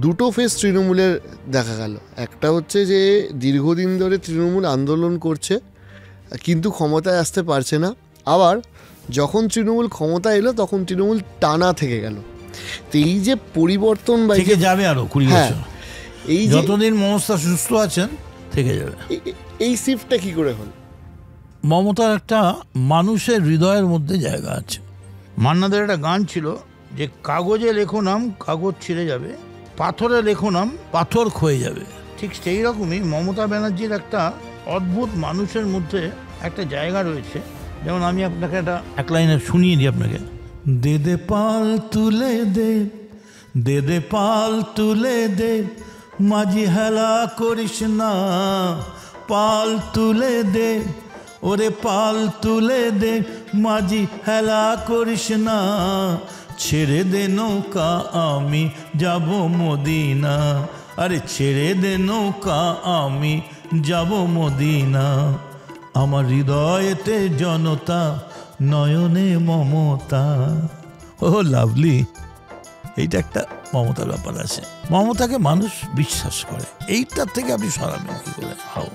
দুটো ফেস তৃণমূলের দেখা গেল। একটা হচ্ছে যে দীর্ঘদিন ধরে তৃণমূল আন্দোলন করছে কিন্তু ক্ষমতায় আসতে পারছে না, আবার যখন তৃণমূল ক্ষমতা এলো তখন তৃণমূল টানা থেকে গেল। তো এই যে পরিবর্তন বা থেকে যাবে আরো 20 বছর, এই যতদিন মমতা সুস্থ আছেন থেকে যাবে। এই শিফটটা কি করে হল? মমতার একটা মানুষের হৃদয়ের মধ্যে জায়গা আছে। মান্নাদের একটা গান ছিল যে কাগজে লেখো নাম কাগজ ছিঁড়ে যাবে, পাথরে লেখো নাম পাথর ক্ষয়ে যাবে। ঠিক সেই রকমই মমতা ব্যানার্জির একটা অদ্ভুত মানুষের মধ্যে একটা জায়গা রয়েছে। যেমন আমি আপনাকে এক লাইনে শুনিয়ে দিই আপনাকে। দে দে পাল তুলে দে, দে দে পাল তুলে দে, মাঝি হেলা করিস না, পাল তুলে দে, ওরে পাল তুলে দে, মাঝি হেলা করিস না, ছেড়ে দে নৌকা আমি যাব মদিনা, আরে ছেড়ে দে নৌকা আমি যাব মদিনা, আমার হৃদয়েতে জনতা নয়নে মমতা। ও লাভলি, এইটা একটা মমতার ব্যাপার আছে। মমতাকে মানুষ বিশ্বাস করে, এইটার থেকে আপনি সরাবেন কি করে? হাও